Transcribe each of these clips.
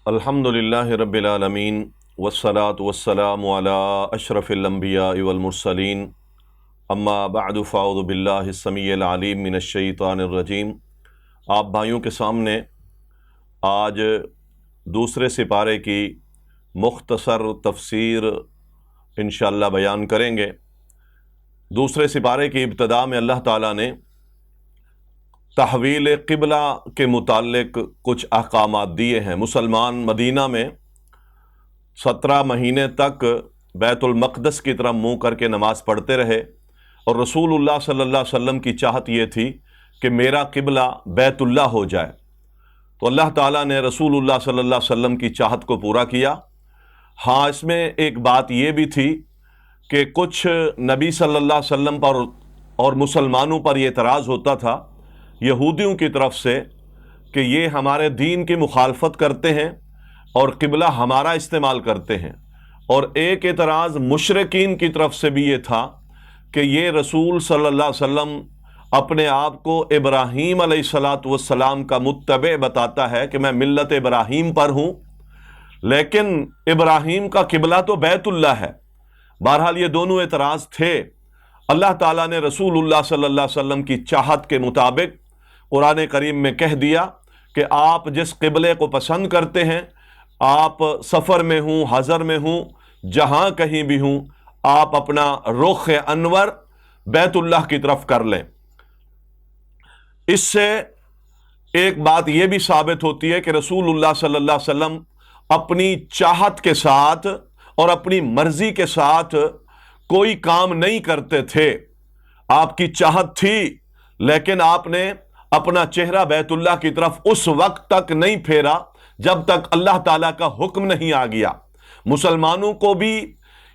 الحمدللہ رب العالمین والصلاة والسلام علی اشرف الانبیاء والمرسلین اما بعد فاعوذ باللہ السمیع العلیم من الشیطان الرجیم۔ آپ بھائیوں کے سامنے آج دوسرے سپارے کی مختصر تفسیر انشاءاللہ بیان کریں گے۔ دوسرے سپارے کی ابتدا میں اللہ تعالیٰ نے تحویل قبلہ کے متعلق کچھ احکامات دیے ہیں۔ مسلمان مدینہ میں 17 مہینے تک بیت المقدس کی طرف منہ کر کے نماز پڑھتے رہے، اور رسول اللہ صلی اللہ علیہ وسلم کی چاہت یہ تھی کہ میرا قبلہ بیت اللہ ہو جائے، تو اللہ تعالیٰ نے رسول اللہ صلی اللہ علیہ وسلم کی چاہت کو پورا کیا۔ ہاں، اس میں ایک بات یہ بھی تھی کہ کچھ نبی صلی اللہ علیہ وسلم پر اور مسلمانوں پر یہ اعتراض ہوتا تھا یہودیوں کی طرف سے کہ یہ ہمارے دین کی مخالفت کرتے ہیں اور قبلہ ہمارا استعمال کرتے ہیں، اور ایک اعتراض مشرکین کی طرف سے بھی یہ تھا کہ یہ رسول صلی اللہ علیہ وسلم اپنے آپ کو ابراہیم علیہ السلام کا متبع بتاتا ہے کہ میں ملت ابراہیم پر ہوں، لیکن ابراہیم کا قبلہ تو بیت اللہ ہے۔ بہرحال یہ دونوں اعتراض تھے۔ اللہ تعالیٰ نے رسول اللہ صلی اللہ علیہ وسلم کی چاہت کے مطابق قرآن کریم میں کہہ دیا کہ آپ جس قبلے کو پسند کرتے ہیں، آپ سفر میں ہوں، حضر میں ہوں، جہاں کہیں بھی ہوں، آپ اپنا رخ انور بیت اللہ کی طرف کر لیں۔ اس سے ایک بات یہ بھی ثابت ہوتی ہے کہ رسول اللہ صلی اللہ علیہ وسلم اپنی چاہت کے ساتھ اور اپنی مرضی کے ساتھ کوئی کام نہیں کرتے تھے۔ آپ کی چاہت تھی، لیکن آپ نے اپنا چہرہ بیت اللہ کی طرف اس وقت تک نہیں پھیرا جب تک اللہ تعالیٰ کا حکم نہیں آ گیا۔ مسلمانوں کو بھی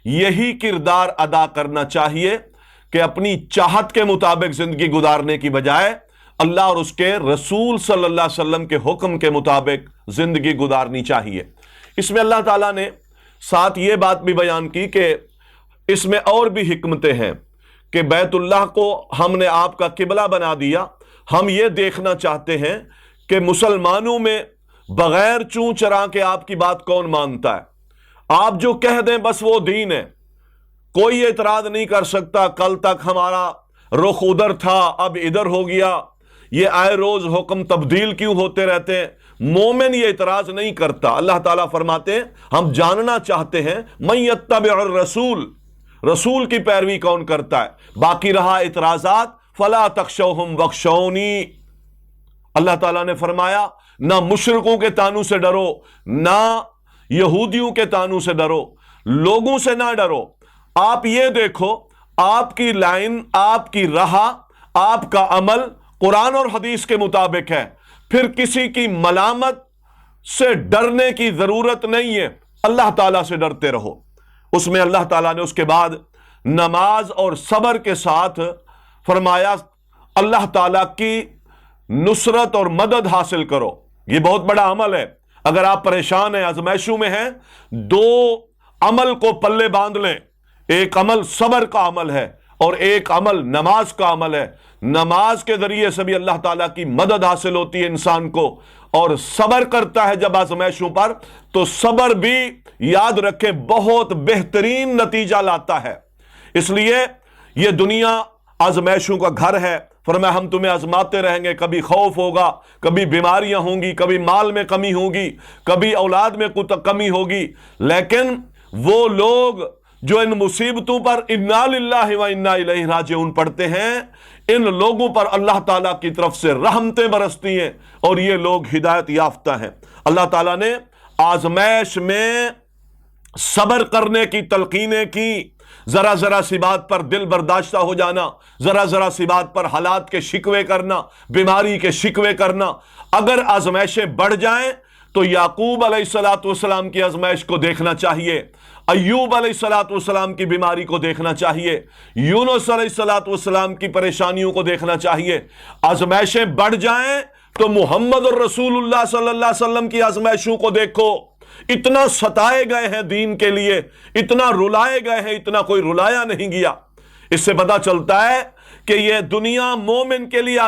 یہی کردار ادا کرنا چاہیے کہ اپنی چاہت کے مطابق زندگی گزارنے کی بجائے اللہ اور اس کے رسول صلی اللہ علیہ وسلم کے حکم کے مطابق زندگی گزارنی چاہیے۔ اس میں اللہ تعالیٰ نے ساتھ یہ بات بھی بیان کی کہ اس میں اور بھی حکمتیں ہیں کہ بیت اللہ کو ہم نے آپ کا قبلہ بنا دیا۔ ہم یہ دیکھنا چاہتے ہیں کہ مسلمانوں میں بغیر چوں چرا کے آپ کی بات کون مانتا ہے۔ آپ جو کہہ دیں بس وہ دین ہے، کوئی اعتراض نہیں کر سکتا۔ کل تک ہمارا رخ ادھر تھا، اب ادھر ہو گیا، یہ آئے روز حکم تبدیل کیوں ہوتے رہتے ہیں؟ مومن یہ اعتراض نہیں کرتا۔ اللہ تعالیٰ فرماتے ہیں ہم جاننا چاہتے ہیں من یتبع الرسول، رسول کی پیروی کون کرتا ہے۔ باقی رہا اعتراضات، فلا تخشوہم واخشونی، اللہ تعالیٰ نے فرمایا نہ مشرکوں کے طعنوں سے ڈرو، نہ یہودیوں کے طعنوں سے ڈرو، لوگوں سے نہ ڈرو۔ آپ یہ دیکھو، آپ کی لائن، آپ کی راہ، آپ کا عمل قرآن اور حدیث کے مطابق ہے، پھر کسی کی ملامت سے ڈرنے کی ضرورت نہیں ہے۔ اللہ تعالیٰ سے ڈرتے رہو۔ اس میں اللہ تعالیٰ نے اس کے بعد نماز اور صبر کے ساتھ فرمایا اللہ تعالیٰ کی نصرت اور مدد حاصل کرو۔ یہ بہت بڑا عمل ہے۔ اگر آپ پریشان ہیں، آزمائشوں میں ہیں، دو عمل کو پلے باندھ لیں۔ ایک عمل صبر کا عمل ہے اور ایک عمل نماز کا عمل ہے۔ نماز کے ذریعے سے بھی اللہ تعالیٰ کی مدد حاصل ہوتی ہے انسان کو، اور صبر کرتا ہے جب آزمائشوں پر تو صبر بھی یاد رکھیں بہت بہترین نتیجہ لاتا ہے۔ اس لیے یہ دنیا آزمائشوں کا گھر ہے۔ فرمایا ہم تمہیں آزماتے رہیں گے، کبھی خوف ہوگا، کبھی بیماریاں ہوں گی، کبھی مال میں کمی ہوگی، کبھی اولاد میں کمی ہوگی، لیکن وہ لوگ جو ان مصیبتوں پر انا للہ و انا الیہ راجعون پڑھتے ہیں، ان لوگوں پر اللہ تعالیٰ کی طرف سے رحمتیں برستی ہیں، اور یہ لوگ ہدایت یافتہ ہیں۔ اللہ تعالیٰ نے آزمائش میں صبر کرنے کی تلقینیں کی۔ ذرا ذرا سی بات پر دل برداشتہ ہو جانا، ذرا ذرا سی بات پر حالات کے شکوے کرنا، بیماری کے شکوے کرنا۔ اگر آزمائشیں بڑھ جائیں تو یعقوب علیہ السلام کی آزمائش کو دیکھنا چاہیے، ایوب علیہ السلام کی بیماری کو دیکھنا چاہیے، یونس علیہ السلام کی پریشانیوں کو دیکھنا چاہیے۔ آزمائشیں بڑھ جائیں تو محمد الرسول اللہ صلی اللہ علیہ وسلم کی آزمائشوں کو دیکھو۔ اتنا ستائے گئے ہیں دین کے لیے، اتنا رلائے گئے ہیں، اتنا کوئی رلایا نہیں گیا۔ اس سے پتہ چلتا ہے کہ یہ دنیا مومن کے لیے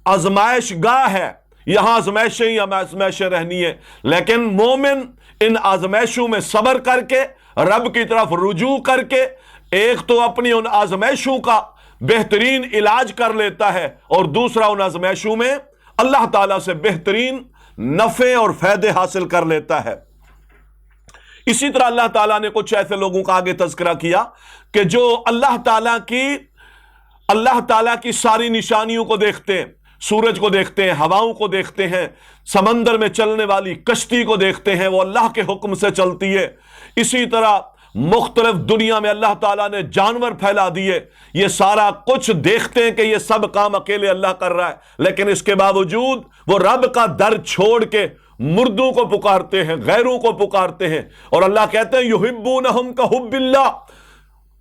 آزمائش گاہ ہے۔ یہاں آزمائشیں ہی آزمائشیں رہنی ہے، لیکن مومن ان آزمائشوں میں صبر کر کے رب کی طرف رجوع کر کے ایک تو اپنی ان آزمائشوں کا بہترین علاج کر لیتا ہے، اور دوسرا ان آزمائشوں میں اللہ تعالیٰ سے بہترین نفع اور فائدے حاصل کر لیتا ہے۔ اسی طرح اللہ تعالیٰ نے کچھ ایسے لوگوں کا آگے تذکرہ کیا کہ جو اللہ تعالیٰ کی ساری نشانیوں کو دیکھتے ہیں، سورج کو دیکھتے ہیں، ہواؤں کو دیکھتے ہیں، سمندر میں چلنے والی کشتی کو دیکھتے ہیں، وہ اللہ کے حکم سے چلتی ہے۔ اسی طرح مختلف دنیا میں اللہ تعالیٰ نے جانور پھیلا دیے، یہ سارا کچھ دیکھتے ہیں کہ یہ سب کام اکیلے اللہ کر رہا ہے، لیکن اس کے باوجود وہ رب کا در چھوڑ کے مردوں کو پکارتے ہیں، غیروں کو پکارتے ہیں، اور اللہ کہتے ہیں یحبونہم کحب اللہ،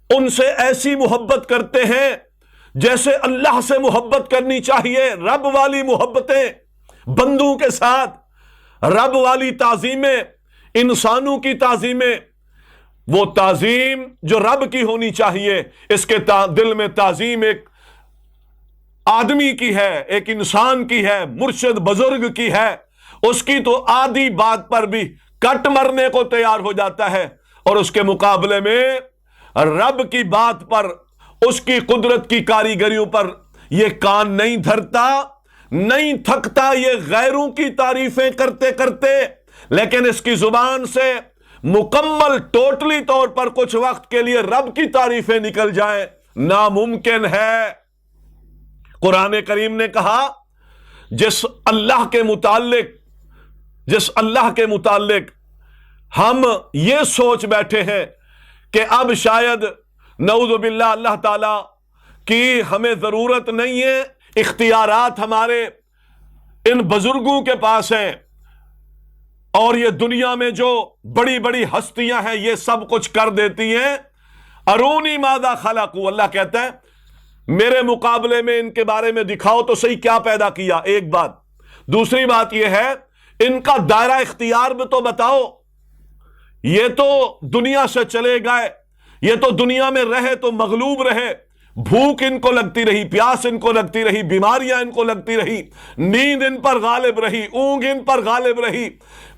ان سے ایسی محبت کرتے ہیں جیسے اللہ سے محبت کرنی چاہیے۔ رب والی محبتیں بندوں کے ساتھ، رب والی تعظیمیں، انسانوں کی تعظیمیں، وہ تعظیم جو رب کی ہونی چاہیے، اس کے دل میں تعظیم ایک آدمی کی ہے، ایک انسان کی ہے، مرشد بزرگ کی ہے، اس کی تو آدھی بات پر بھی کٹ مرنے کو تیار ہو جاتا ہے، اور اس کے مقابلے میں رب کی بات پر، اس کی قدرت کی کاریگریوں پر یہ کان نہیں دھرتا، نہیں تھکتا، یہ غیروں کی تعریفیں کرتے کرتے، لیکن اس کی زبان سے مکمل ٹوٹلی طور پر کچھ وقت کے لیے رب کی تعریفیں نکل جائیں ناممکن ہے۔ قرآن کریم نے کہا جس اللہ کے متعلق ہم یہ سوچ بیٹھے ہیں کہ اب شاید نعوذ باللہ اللہ تعالی کی ہمیں ضرورت نہیں ہے، اختیارات ہمارے ان بزرگوں کے پاس ہیں، اور یہ دنیا میں جو بڑی بڑی ہستیاں ہیں یہ سب کچھ کر دیتی ہیں، ارونی ماذا خلقوا، اللہ کہتا ہے میرے مقابلے میں ان کے بارے میں دکھاؤ تو صحیح کیا پیدا کیا، ایک بات۔ دوسری بات یہ ہے ان کا دائرہ اختیار بھی تو بتاؤ، یہ تو دنیا سے چلے گئے، یہ تو دنیا میں رہے تو مغلوب رہے، بھوک ان کو لگتی رہی، پیاس ان کو لگتی رہی، بیماریاں ان کو لگتی رہی، نیند ان پر غالب رہی، اونگ ان پر غالب رہی،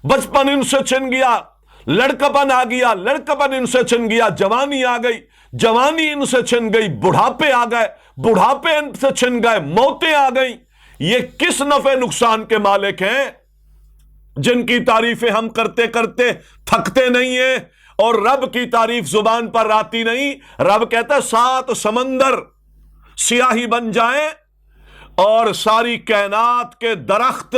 بچپن ان سے چھن گیا، لڑکپن آ گیا، لڑکپن ان سے چھن گیا، جوانی آ گئی، جوانی ان سے چھن گئی، بڑھاپے آ گئے، بڑھاپے ان سے چھن گئے، موتیں آ گئیں۔ یہ کس نفع نقصان کے مالک ہیں جن کی تعریفیں ہم کرتے کرتے تھکتے نہیں ہیں، اور رب کی تعریف زبان پر آتی نہیں۔ رب کہتا ہے 7 سمندر سیاہی بن جائیں اور ساری کائنات کے درخت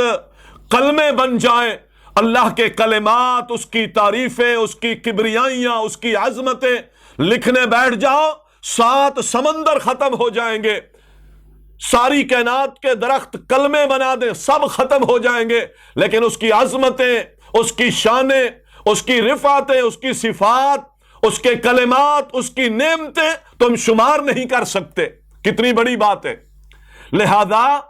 کلمے بن جائیں، اللہ کے کلمات، اس کی تعریفیں، اس کی کبریائیاں، اس کی عظمتیں لکھنے بیٹھ جاؤ، 7 سمندر ختم ہو جائیں گے، ساری کائنات کے درخت کلمے بنا دیں، سب ختم ہو جائیں گے، لیکن اس کی عظمتیں، اس کی شانیں، اس کی رفعتیں، اس کی صفات، اس کے کلمات، اس کی نعمتیں تم شمار نہیں کر سکتے۔ کتنی بڑی بات ہے۔ لہذا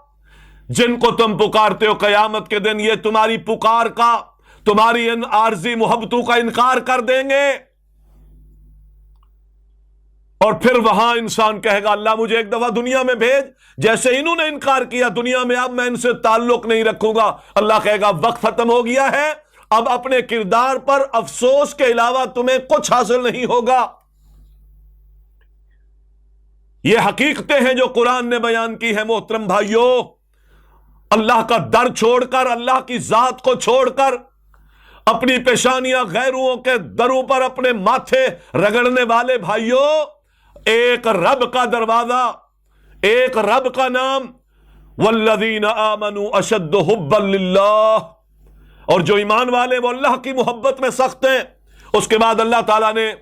جن کو تم پکارتے ہو قیامت کے دن یہ تمہاری پکار کا، تمہاری ان عارضی محبتوں کا انکار کر دیں گے، اور پھر وہاں انسان کہے گا اللہ مجھے ایک دفعہ دنیا میں بھیج، جیسے انہوں نے انکار کیا دنیا میں، اب میں ان سے تعلق نہیں رکھوں گا۔ اللہ کہے گا وقت ختم ہو گیا ہے، اب اپنے کردار پر افسوس کے علاوہ تمہیں کچھ حاصل نہیں ہوگا۔ یہ حقیقتیں ہیں جو قرآن نے بیان کی ہے محترم بھائیوں۔ اللہ کا در چھوڑ کر، اللہ کی ذات کو چھوڑ کر، اپنی پیشانیاں غیروں کے دروں پر اپنے ماتھے رگڑنے والے بھائیوں، ایک رب کا دروازہ، ایک رب کا نام، والذین آمنوا اشد حبا للہ، اور جو ایمان والے وہ اللہ کی محبت میں سخت ہیں۔ اس کے بعد اللہ تعالیٰ نے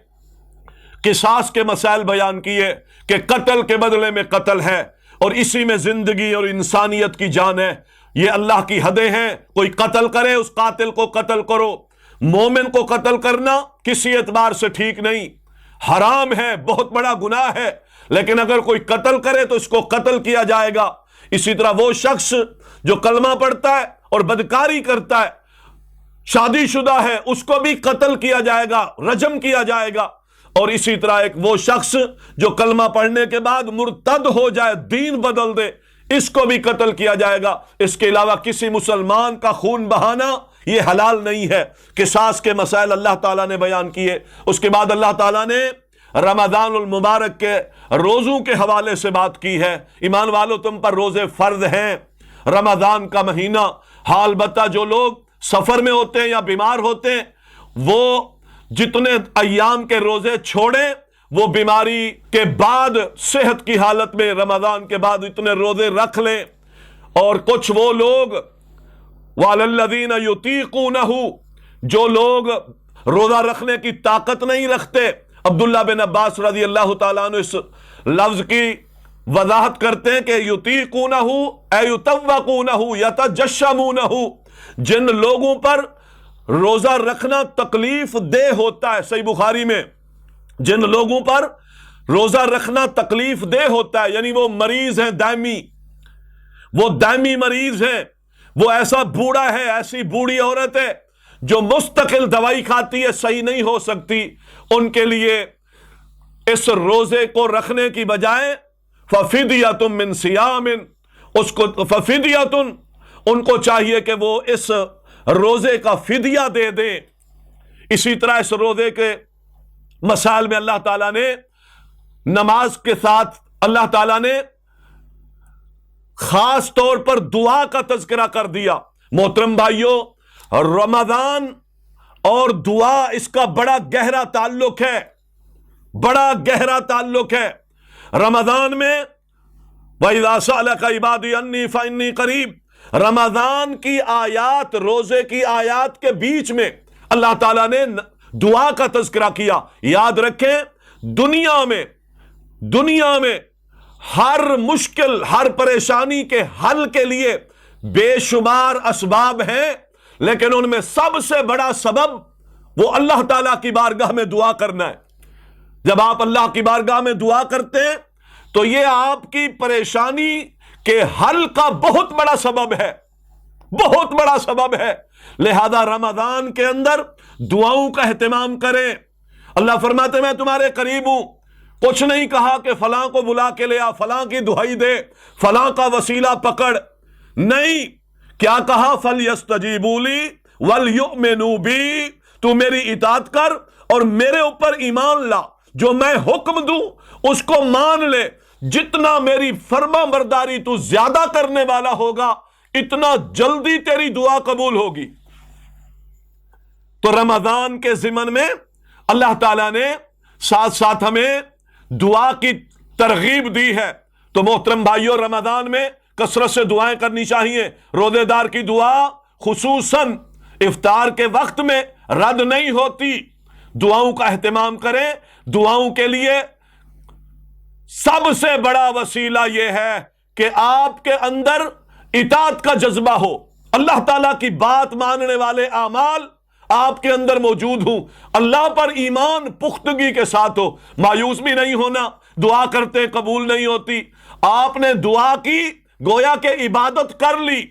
قصاص کے مسائل بیان کیے کہ قتل کے بدلے میں قتل ہے، اور اسی میں زندگی اور انسانیت کی جان ہے۔ یہ اللہ کی حدیں ہیں، کوئی قتل کرے اس قاتل کو قتل کرو۔ مومن کو قتل کرنا کسی اعتبار سے ٹھیک نہیں، حرام ہے، بہت بڑا گناہ ہے، لیکن اگر کوئی قتل کرے تو اس کو قتل کیا جائے گا۔ اسی طرح وہ شخص جو کلمہ پڑھتا ہے اور بدکاری کرتا ہے، شادی شدہ ہے، اس کو بھی قتل کیا جائے گا، رجم کیا جائے گا۔ اور اسی طرح ایک وہ شخص جو کلمہ پڑھنے کے بعد مرتد ہو جائے، دین بدل دے، اس کو بھی قتل کیا جائے گا۔ اس کے علاوہ کسی مسلمان کا خون بہانا یہ حلال نہیں ہے۔ قصاص کے مسائل اللہ تعالیٰ نے بیان کیے۔ اس کے بعد اللہ تعالیٰ نے رمضان المبارک کے روزوں کے حوالے سے بات کی ہے۔ ایمان والو، تم پر روزے فرض ہیں رمضان کا مہینہ۔ حال بتا جو لوگ سفر میں ہوتے ہیں یا بیمار ہوتے ہیں، وہ جتنے ایام کے روزے چھوڑیں، وہ بیماری کے بعد صحت کی حالت میں رمضان کے بعد اتنے روزے رکھ لیں۔ اور کچھ وہ لوگ وَعَلَى الَّذِينَ يُطِيقُونَهُ، جو لوگ روزہ رکھنے کی طاقت نہیں رکھتے۔ عبداللہ بن عباس رضی اللہ تعالیٰ عنہ اس لفظ کی وضاحت کرتے ہیں کہ یطیقونہ اے یطوقونہ یتجشمونہ، جن لوگوں پر روزہ رکھنا تکلیف دہ ہوتا ہے، صحیح بخاری میں، جن لوگوں پر روزہ رکھنا تکلیف دہ ہوتا ہے، یعنی وہ مریض ہیں دائمی، وہ دائمی مریض ہیں، وہ ایسا بوڑھا ہے، ایسی بوڑھی عورت ہے جو مستقل دوائی کھاتی ہے، صحیح نہیں ہو سکتی، ان کے لیے اس روزے کو رکھنے کی بجائے ففدیۃ من صیام، اس کو ففدیۃ، ان کو چاہیے کہ وہ اس روزے کا فدیہ دے دیں۔ اسی طرح اس روزے کے مسائل میں اللہ تعالیٰ نے نماز کے ساتھ اللہ تعالیٰ نے خاص طور پر دعا کا تذکرہ کر دیا۔ محترم بھائیوں، رمضان اور دعا، اس کا بڑا گہرا تعلق ہے، بڑا گہرا تعلق ہے۔ رمضان میں وَإِذَا سَأَلَكَ عِبَادِي عَنِّي فَإِنِّي قَرِيبٌ، رمضان کی آیات، روزے کی آیات کے بیچ میں اللہ تعالیٰ نے دعا کا تذکرہ کیا۔ یاد رکھیں، دنیا میں ہر مشکل، ہر پریشانی کے حل کے لیے بے شمار اسباب ہیں، لیکن ان میں سب سے بڑا سبب وہ اللہ تعالیٰ کی بارگاہ میں دعا کرنا ہے۔ جب آپ اللہ کی بارگاہ میں دعا کرتے ہیں تو یہ آپ کی پریشانی کے حل کا بہت بڑا سبب ہے، بہت بڑا سبب ہے۔ لہذا رمضان کے اندر دعاؤں کا اہتمام کریں۔ اللہ فرماتے میں تمہارے قریب ہوں، کچھ نہیں کہا کہ فلاں کو بلا کے لے آ، فلاں کی دہائی دے، فلاں کا وسیلہ پکڑ، نہیں، کیا کہا فَلْيَسْتَجِيبُوا لِي وَلْيُؤْمِنُوا بِي، تو میری اطاعت کر اور میرے اوپر ایمان لا، جو میں حکم دوں اس کو مان لے۔ جتنا میری فرما برداری تو زیادہ کرنے والا ہوگا، اتنا جلدی تیری دعا قبول ہوگی۔ تو رمضان کے ضمن میں اللہ تعالیٰ نے ساتھ ساتھ ہمیں دعا کی ترغیب دی ہے۔ تو محترم بھائیوں، رمضان میں کثرت سے دعائیں کرنی چاہیے۔ روزے دار کی دعا خصوصاً افطار کے وقت میں رد نہیں ہوتی۔ دعاؤں کا اہتمام کریں۔ دعاؤں کے لیے سب سے بڑا وسیلہ یہ ہے کہ آپ کے اندر اطاعت کا جذبہ ہو، اللہ تعالیٰ کی بات ماننے والے اعمال آپ کے اندر موجود ہوں، اللہ پر ایمان پختگی کے ساتھ ہو، مایوس بھی نہیں ہونا، دعا کرتے قبول نہیں ہوتی، آپ نے دعا کی، گویا کہ عبادت کر لی،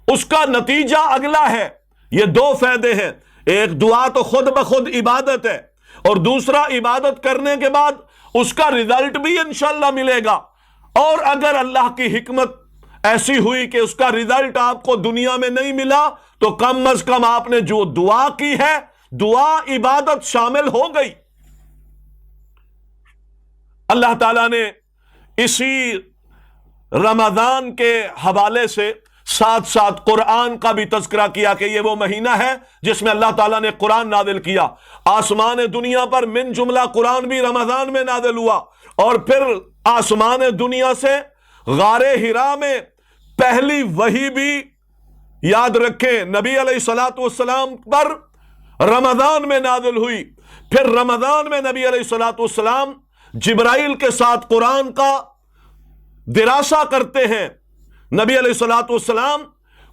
اس کا نتیجہ اگلا ہے۔ یہ دو فائدے ہیں، ایک دعا تو خود بخود عبادت ہے، اور دوسرا عبادت کرنے کے بعد اس کا رزلٹ بھی انشاءاللہ ملے گا۔ اور اگر اللہ کی حکمت ایسی ہوئی کہ اس کا رزلٹ آپ کو دنیا میں نہیں ملا، تو کم از کم آپ نے جو دعا کی ہے، دعا عبادت شامل ہو گئی۔ اللہ تعالیٰ نے اسی رمضان کے حوالے سے ساتھ ساتھ قرآن کا بھی تذکرہ کیا کہ یہ وہ مہینہ ہے جس میں اللہ تعالیٰ نے قرآن نازل کیا۔ آسمان دنیا پر من جملہ قرآن بھی رمضان میں نازل ہوا، اور پھر آسمان دنیا سے غار حرا میں پہلی وحی بھی، یاد رکھیں، نبی علیہ الصلوۃ والسلام پر رمضان میں نازل ہوئی۔ پھر رمضان میں نبی علیہ الصلوۃ والسلام جبرائیل کے ساتھ قرآن کا دراسہ کرتے ہیں۔ نبی علیہ الصلوۃ والسلام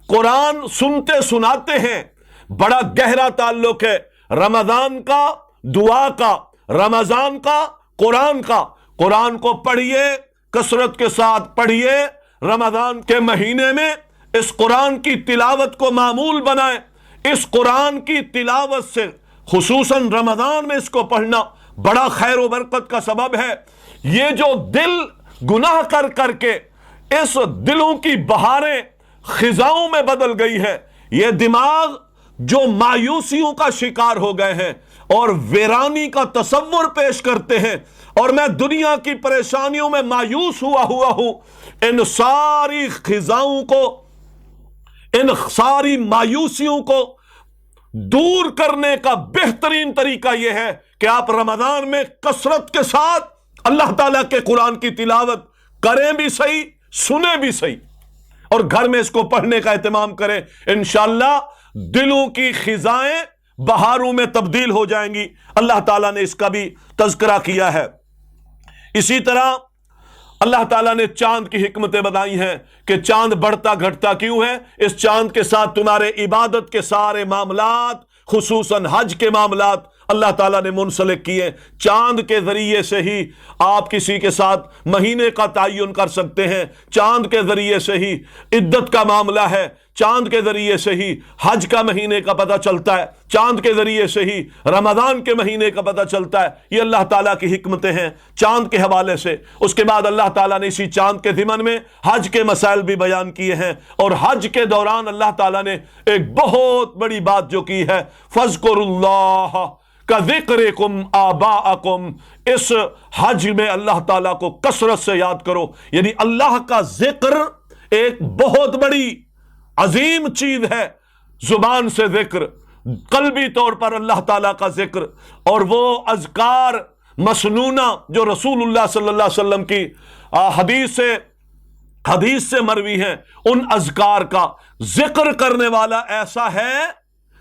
قرآن سنتے سناتے ہیں۔ بڑا گہرا تعلق ہے رمضان کا دعا کا، رمضان کا قرآن کا۔ قرآن کو پڑھیے، کثرت کے ساتھ پڑھیے۔ رمضان کے مہینے میں اس قرآن کی تلاوت کو معمول بنائیں۔ اس قرآن کی تلاوت سے خصوصاً رمضان میں اس کو پڑھنا بڑا خیر و برکت کا سبب ہے۔ یہ جو دل گناہ کر کر کے اس دلوں کی بہاریں خزاؤں میں بدل گئی ہے. یہ دماغ جو مایوسیوں کا شکار ہو گئے ہیں اور ویرانی کا تصور پیش کرتے ہیں، اور میں دنیا کی پریشانیوں میں مایوس ہوا ہوں، ان ساری خزاؤں کو، ان ساری مایوسیوں کو دور کرنے کا بہترین طریقہ یہ ہے کہ آپ رمضان میں کثرت کے ساتھ اللہ تعالیٰ کے قرآن کی تلاوت کریں بھی صحیح، سنیں بھی صحیح، اور گھر میں اس کو پڑھنے کا اہتمام کریں. انشاءاللہ دلوں کی خزائیں بہاروں میں تبدیل ہو جائیں گی. اللہ تعالیٰ نے اس کا بھی تذکرہ کیا ہے. اسی طرح اللہ تعالیٰ نے چاند کی حکمتیں بتائی ہیں کہ چاند بڑھتا گھٹتا کیوں ہے. اس چاند کے ساتھ تمہارے عبادت کے سارے معاملات، خصوصاً حج کے معاملات اللہ تعالیٰ نے منسلک کیے. چاند کے ذریعے سے ہی آپ کسی کے ساتھ مہینے کا تعین کر سکتے ہیں، چاند کے ذریعے سے ہی عدت کا معاملہ ہے، چاند کے ذریعے سے ہی حج کا مہینے کا پتہ چلتا ہے، چاند کے ذریعے سے ہی رمضان کے مہینے کا پتہ چلتا ہے. یہ اللہ تعالیٰ کی حکمتیں ہیں چاند کے حوالے سے. اس کے بعد اللہ تعالیٰ نے اسی چاند کے ضمن میں حج کے مسائل بھی بیان کیے ہیں، اور حج کے دوران اللہ تعالیٰ نے ایک بہت بڑی بات جو کی ہے، فَاذْكُرُوا اللَّهَ كَذِكْرِكُمْ آبَاءَكُمْ. اس حج میں اللہ تعالیٰ کو کثرت سے یاد کرو. یعنی اللہ کا ذکر ایک بہت بڑی عظیم چیز ہے. زبان سے ذکر، قلبی طور پر اللہ تعالیٰ کا ذکر، اور وہ اذکار مسنونہ جو رسول اللہ صلی اللہ علیہ وسلم کی حدیث سے مروی ہیں، ان اذکار کا ذکر کرنے والا ایسا ہے،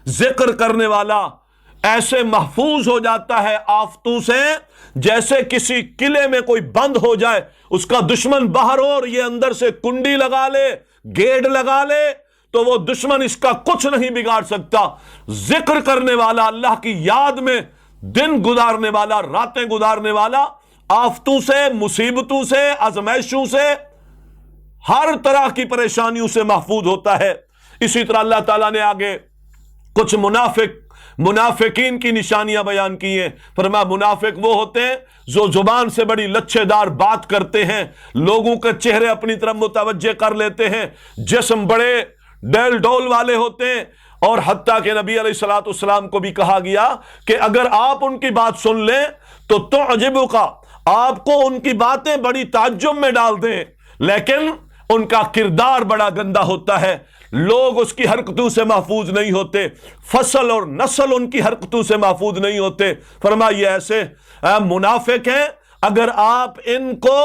ذکر کرنے والا ایسے محفوظ ہو جاتا ہے آفتوں سے، جیسے کسی قلعے میں کوئی بند ہو جائے، اس کا دشمن باہر ہو اور یہ اندر سے کنڈی لگا لے، گیٹ لگا لے، تو وہ دشمن اس کا کچھ نہیں بگاڑ سکتا. ذکر کرنے والا، اللہ کی یاد میں دن گزارنے والا، راتیں گزارنے والا، آفتوں سے، مصیبتوں سے، آزمائشوں سے، ہر طرح کی پریشانیوں سے محفوظ ہوتا ہے. اسی طرح اللہ تعالیٰ نے آگے کچھ منافقین کی نشانیاں بیان کی ہیں. فرمایا منافق وہ ہوتے ہیں جو زبان سے بڑی لچھے دار بات کرتے ہیں، لوگوں کے چہرے اپنی طرف متوجہ کر لیتے ہیں، جسم بڑے ڈیل ڈول والے ہوتے ہیں، اور حتیٰ کہ نبی علیہ الصلوۃ والسلام کو بھی کہا گیا کہ اگر آپ ان کی بات سن لیں تو تعجبک، آپ کو ان کی باتیں بڑی تعجب میں ڈال دیں، لیکن ان کا کردار بڑا گندا ہوتا ہے، لوگ اس کی حرکتوں سے محفوظ نہیں ہوتے، فصل اور نسل ان کی حرکتوں سے محفوظ نہیں ہوتے. فرمایا یہ ایسے منافق ہیں، اگر آپ ان کو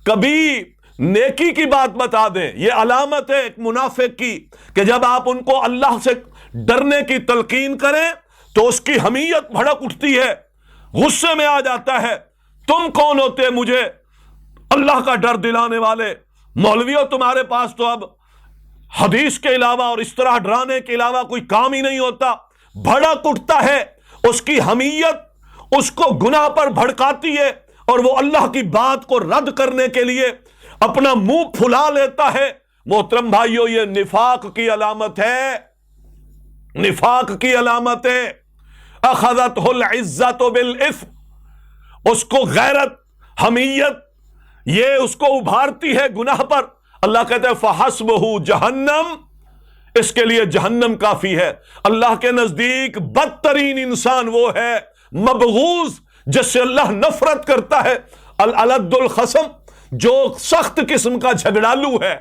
کبھی نیکی کی بات بتا دیں، یہ علامت ہے ایک منافق کی، کہ جب آپ ان کو اللہ سے ڈرنے کی تلقین کریں تو اس کی حمیت بھڑک اٹھتی ہے، غصے میں آ جاتا ہے. تم کون ہوتے مجھے اللہ کا ڈر دلانے والے؟ مولویوں تمہارے پاس تو اب حدیث کے علاوہ اور اس طرح ڈرانے کے علاوہ کوئی کام ہی نہیں ہوتا. بھڑک اٹھتا ہے، اس کی حمیت اس کو گناہ پر بھڑکاتی ہے، اور وہ اللہ کی بات کو رد کرنے کے لیے اپنا منہ پھلا لیتا ہے. محترم بھائیو، یہ نفاق کی علامت ہے، نفاق کی علامت ہے. اخذتہ العزت بالاثم، اس کو غیرت، حمیت یہ اس کو ابھارتی ہے گناہ پر. اللہ کہتے ہیں فحسبہ جہنم، اس کے لیے جہنم کافی ہے. اللہ کے نزدیک بدترین انسان وہ ہے مبغوض، جس سے اللہ نفرت کرتا ہے. الالد الخصم، جو سخت قسم کا جھگڑالو ہے،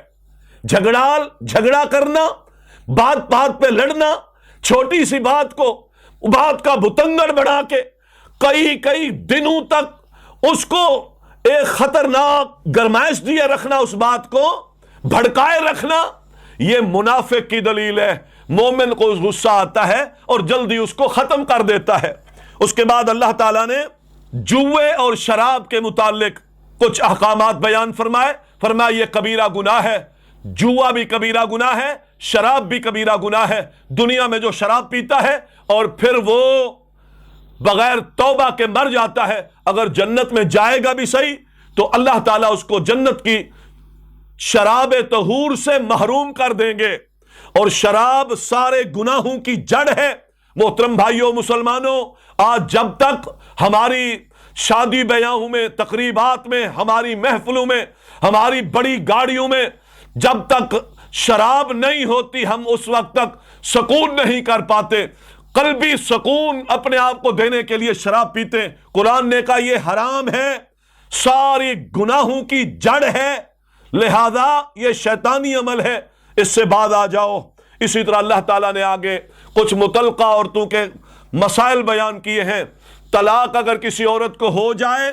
جھگڑا کرنا، بات بات پہ لڑنا، چھوٹی سی بات کو بات کا بتنگڑ بڑھا کے کئی دنوں تک اس کو ایک خطرناک گرمائش دیے رکھنا، اس بات کو بھڑکائے رکھنا، یہ منافق کی دلیل ہے. مومن کو غصہ آتا ہے اور جلدی اس کو ختم کر دیتا ہے. اس کے بعد اللہ تعالیٰ نے جوے اور شراب کے متعلق کچھ احکامات بیان فرمائے. فرمایا یہ کبیرہ گناہ ہے، جوا بھی کبیرہ گناہ ہے، شراب بھی کبیرہ گناہ ہے. دنیا میں جو شراب پیتا ہے اور پھر وہ بغیر توبہ کے مر جاتا ہے، اگر جنت میں جائے گا بھی صحیح تو اللہ تعالیٰ اس کو جنت کی شراب طہور سے محروم کر دیں گے. اور شراب سارے گناہوں کی جڑ ہے. محترم بھائیوں مسلمانوں، آج جب تک ہماری شادی بیاہوں میں، تقریبات میں، ہماری محفلوں میں ہماری بڑی گاڑیوں میں جب تک شراب نہیں ہوتی ہم اس وقت تک سکون نہیں کر پاتے، قلبی سکون اپنے آپ کو دینے کے لیے شراب پیتے۔ قرآن نے کہا یہ حرام ہے، ساری گناہوں کی جڑ ہے، لہذا یہ شیطانی عمل ہے، اس سے بعد آ جاؤ۔ اسی طرح اللہ تعالیٰ نے آگے کچھ مطلقہ عورتوں کے مسائل بیان کیے ہیں۔ طلاق اگر کسی عورت کو ہو جائے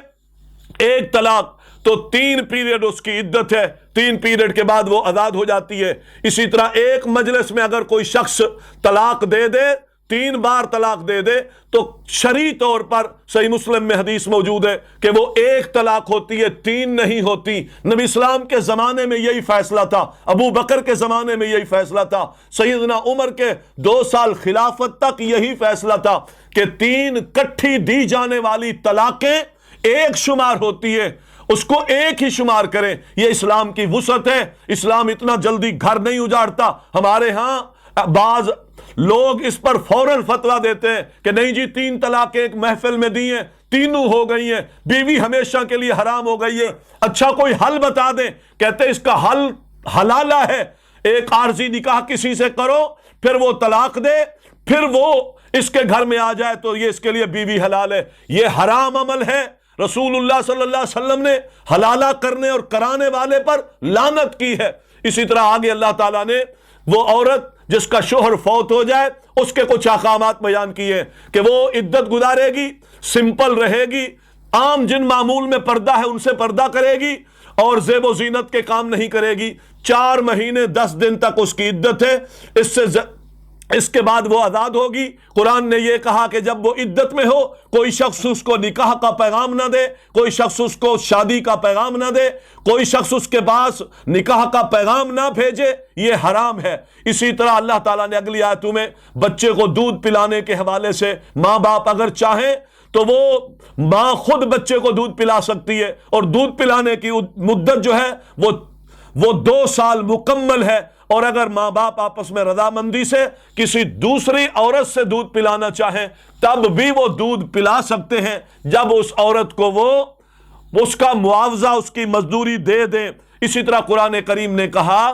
ایک طلاق تو 3 پیریڈ اس کی عدت ہے، 3 پیریڈ کے بعد وہ آزاد ہو جاتی ہے۔ اسی طرح ایک مجلس میں اگر کوئی شخص طلاق دے دے، 3 بار طلاق دے دے، تو شرعی طور پر صحیح مسلم میں حدیث موجود ہے کہ وہ 1 طلاق ہوتی ہے، 3 نہیں ہوتی۔ نبی اسلام کے زمانے میں یہی فیصلہ تھا، ابو بکر کے زمانے میں یہی فیصلہ تھا، سیدنا عمر کے 2 سال خلافت تک یہی فیصلہ تھا کہ 3 کٹھی دی جانے والی طلاقیں 1 شمار ہوتی ہے، اس کو 1 ہی شمار کریں۔ یہ اسلام کی وسعت ہے، اسلام اتنا جلدی گھر نہیں اجاڑتا۔ ہمارے ہاں بعض لوگ اس پر فوراً فتویٰ دیتے ہیں کہ نہیں جی 3 طلاقیں ایک محفل میں دی ہیں، تینوں ہو گئی ہیں، بیوی ہمیشہ کے لیے حرام ہو گئی ہے۔ اچھا کوئی حل بتا دیں، کہتے ہیں اس کا حل حلالہ ہے، ایک عارضی نکاح کسی سے کرو، پھر وہ طلاق دے، پھر وہ اس کے گھر میں آ جائے تو یہ اس کے لیے بیوی حلال ہے۔ یہ حرام عمل ہے، رسول اللہ صلی اللہ علیہ وسلم نے حلالہ کرنے اور کرانے والے پر لعنت کی ہے۔ اسی طرح آگے اللہ تعالیٰ نے وہ عورت جس کا شوہر فوت ہو جائے اس کے کچھ احکامات بیان کیے کہ وہ عدت گزارے گی، سمپل رہے گی، عام جن معمول میں پردہ ہے ان سے پردہ کرے گی اور زیب و زینت کے کام نہیں کرے گی۔ 4 مہینے 10 دن تک اس کی عدت ہے، اس کے بعد وہ آزاد ہوگی۔ قرآن نے یہ کہا کہ جب وہ عدت میں ہو کوئی شخص اس کو نکاح کا پیغام نہ دے، کوئی شخص اس کو شادی کا پیغام نہ دے، کوئی شخص اس کے پاس نکاح کا پیغام نہ بھیجے، یہ حرام ہے۔ اسی طرح اللہ تعالیٰ نے اگلی آیتوں میں بچے کو دودھ پلانے کے حوالے سے ماں باپ اگر چاہیں تو وہ ماں خود بچے کو دودھ پلا سکتی ہے، اور دودھ پلانے کی مدت جو ہے وہ 2 سال مکمل ہے، اور اگر ماں باپ آپس میں رضامندی سے کسی دوسری عورت سے دودھ پلانا چاہیں تب بھی وہ دودھ پلا سکتے ہیں، جب اس عورت کو وہ اس کا معاوضہ، اس کی مزدوری دے دیں۔ اسی طرح قرآن کریم نے کہا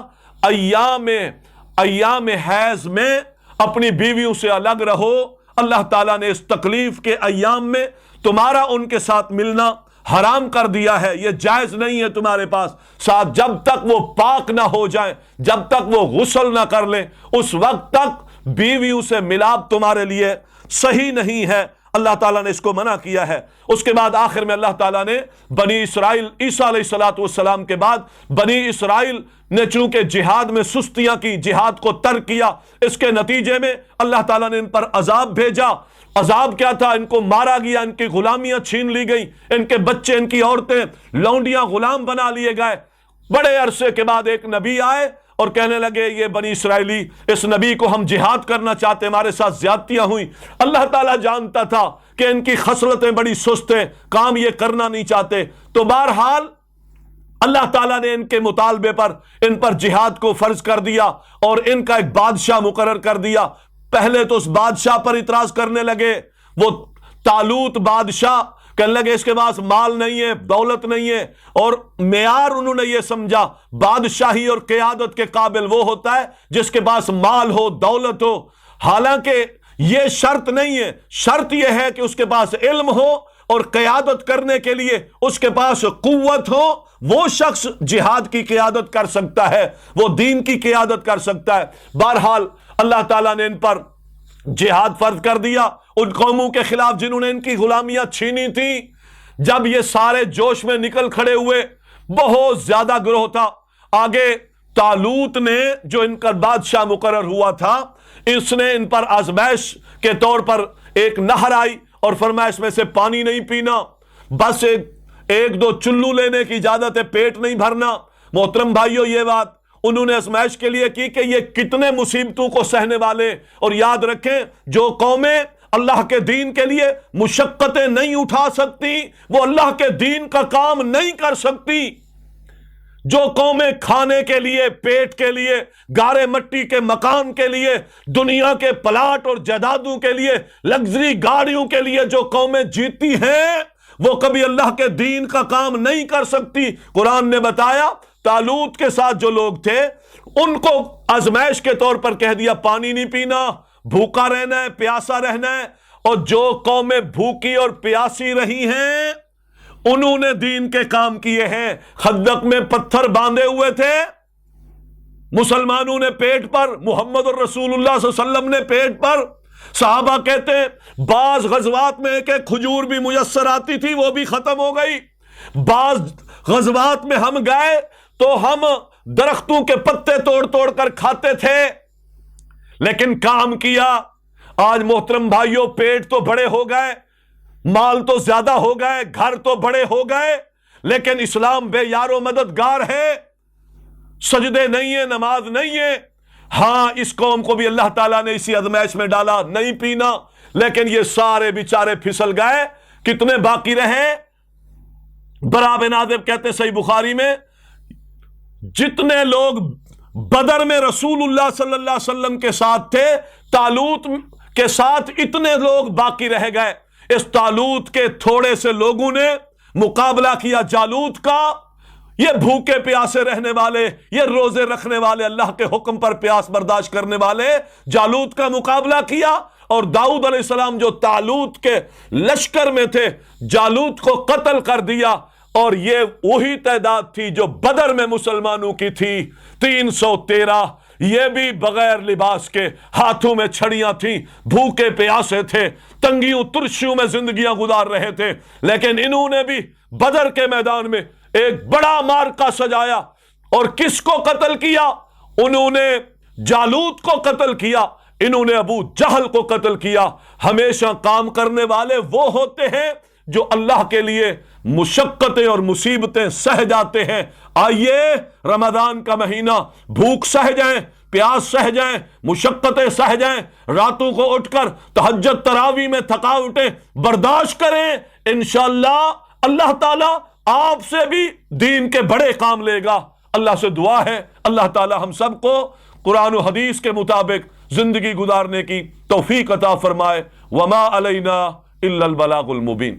ایام حیض میں اپنی بیویوں سے الگ رہو۔ اللہ تعالیٰ نے اس تکلیف کے ایام میں تمہارا ان کے ساتھ ملنا حرام کر دیا ہے، یہ جائز نہیں ہے تمہارے پاس۔ ساتھ جب تک وہ پاک نہ ہو جائیں، جب تک وہ غسل نہ کر لیں، اس وقت تک بیویوں سے ملاپ تمہارے لیے صحیح نہیں ہے۔ اللہ تعالیٰ نے اس کو منع کیا ہے۔ اس کے بعد آخر میں اللہ تعالیٰ نے بنی اسرائیل، عیسیٰ علیہ السلام کے بعد بنی اسرائیل نے چونکہ جہاد میں سستیاں کی، جہاد کو ترک کیا، اس کے نتیجے میں اللہ تعالیٰ نے ان پر عذاب بھیجا۔ عذاب کیا تھا؟ ان کو مارا گیا، ان کی غلامیاں چھین لی گئی، ان کے بچے، ان کی عورتیں لونڈیاں غلام بنا لیے گئے۔ بڑے عرصے کے بعد ایک نبی آئے اور کہنے لگے یہ بنی اسرائیلی، اس نبی کو ہم جہاد کرنا چاہتے، ہمارے ساتھ زیادتیاں ہوئیں۔ اللہ تعالیٰ جانتا تھا کہ ان کی خصلتیں بڑی سست ہیں، کام یہ کرنا نہیں چاہتے، تو بہرحال اللہ تعالیٰ نے ان کے مطالبے پر ان پر جہاد کو فرض کر دیا اور ان کا ایک بادشاہ مقرر کر دیا۔ پہلے تو اس بادشاہ پر اعتراض کرنے لگے، وہ طالوت بادشاہ، کہنے لگے اس کے پاس مال نہیں ہے، دولت نہیں ہے، اور معیار انہوں نے یہ سمجھا بادشاہی اور قیادت کے قابل وہ ہوتا ہے جس کے پاس مال ہو، دولت ہو۔ حالانکہ یہ شرط نہیں ہے، شرط یہ ہے کہ اس کے پاس علم ہو اور قیادت کرنے کے لیے اس کے پاس قوت ہو، وہ شخص جہاد کی قیادت کر سکتا ہے، وہ دین کی قیادت کر سکتا ہے۔ بہرحال اللہ تعالیٰ نے ان پر جہاد فرض کر دیا، ان قوموں کے خلاف جنہوں نے ان کی غلامیاں چھینی تھیں۔ جب یہ سارے جوش میں نکل کھڑے ہوئے، بہت زیادہ گروہ تھا۔ آگے طالوت نے جو ان کا بادشاہ مقرر ہوا تھا، اس نے ان پر آزمائش کے طور پر ایک نہر آئی اور فرمایا اس میں سے پانی نہیں پینا، بس ایک دو چلو لینے کی اجازت ہے، پیٹ نہیں بھرنا۔ محترم بھائیو، یہ بات انہوں نے آزمائش کے لیے کی کہ یہ کتنے مصیبتوں کو سہنے والے، اور یاد رکھیں جو قومیں اللہ کے دین کے لیے مشقتیں نہیں اٹھا سکتی وہ اللہ کے دین کا کام نہیں کر سکتی۔ جو قومیں کھانے کے لیے، پیٹ کے لیے، گارے مٹی کے مکان کے لیے، دنیا کے پلاٹ اور جائیدادوں کے لیے، لگژری گاڑیوں کے لیے جو قومیں جیتی ہیں، وہ کبھی اللہ کے دین کا کام نہیں کر سکتی۔ قرآن نے بتایا طالوت کے ساتھ جو لوگ تھے ان کو آزمائش کے طور پر کہہ دیا پانی نہیں پینا، بھوکا رہنا ہے، پیاسا رہنا ہے، اور جو قومیں بھوکی اور پیاسی رہی ہیں انہوں نے دین کے کام کیے ہیں۔ خندق میں پتھر باندھے ہوئے تھے مسلمانوں نے پیٹ پر، محمد الرسول اللہ صلی اللہ علیہ وسلم نے پیٹ پر۔ صحابہ کہتے ہیں بعض غزوات میں ایک ایک کھجور بھی میسر آتی تھی، وہ بھی ختم ہو گئی۔ بعض غزوات میں ہم گئے تو ہم درختوں کے پتے توڑ توڑ کر کھاتے تھے، لیکن کام کیا۔ آج محترم بھائیوں پیٹ تو بڑے ہو گئے، مال تو زیادہ ہو گئے، گھر تو بڑے ہو گئے، لیکن اسلام بے یار و مددگار ہے، سجدے نہیں ہیں، نماز نہیں ہے۔ ہاں اس قوم کو بھی اللہ تعالیٰ نے اسی آزمائش میں ڈالا، نہیں پینا، لیکن یہ سارے بیچارے پھسل گئے۔ کتنے باقی رہے؟ برا بن عازب کہتے ہیں صحیح بخاری میں، جتنے لوگ بدر میں رسول اللہ صلی اللہ علیہ وسلم کے ساتھ تھے طالوت کے ساتھ اتنے لوگ باقی رہ گئے۔ اس طالوت کے تھوڑے سے لوگوں نے مقابلہ کیا جالوت کا، یہ بھوکے پیاسے رہنے والے، یہ روزے رکھنے والے، اللہ کے حکم پر پیاس برداشت کرنے والے، جالوت کا مقابلہ کیا۔ اور داؤد علیہ السلام جو طالوت کے لشکر میں تھے جالوت کو قتل کر دیا، اور یہ وہی تعداد تھی جو بدر میں مسلمانوں کی تھی 313۔ یہ بھی بغیر لباس کے، ہاتھوں میں چھڑیاں تھیں، بھوکے پیاسے تھے، تنگیوں ترشیوں میں زندگیاں گزار رہے تھے، لیکن انہوں نے بھی بدر کے میدان میں ایک بڑا معرکہ سجایا۔ اور کس کو قتل کیا؟ انہوں نے جالوت کو قتل کیا، انہوں نے ابو جہل کو قتل کیا۔ ہمیشہ کام کرنے والے وہ ہوتے ہیں جو اللہ کے لیے مشقتیں اور مصیبتیں سہ جاتے ہیں۔ آئیے رمضان کا مہینہ، بھوک سہ جائیں، پیاس سہ جائیں، مشقتیں سہ جائیں، راتوں کو اٹھ کر تہجد تراویح میں تھکاوٹیں برداشت کریں۔ انشاءاللہ اللہ تعالیٰ آپ سے بھی دین کے بڑے کام لے گا۔ اللہ سے دعا ہے اللہ تعالیٰ ہم سب کو قرآن و حدیث کے مطابق زندگی گزارنے کی توفیق عطا فرمائے۔ وما علینا الا البلاغ المبین۔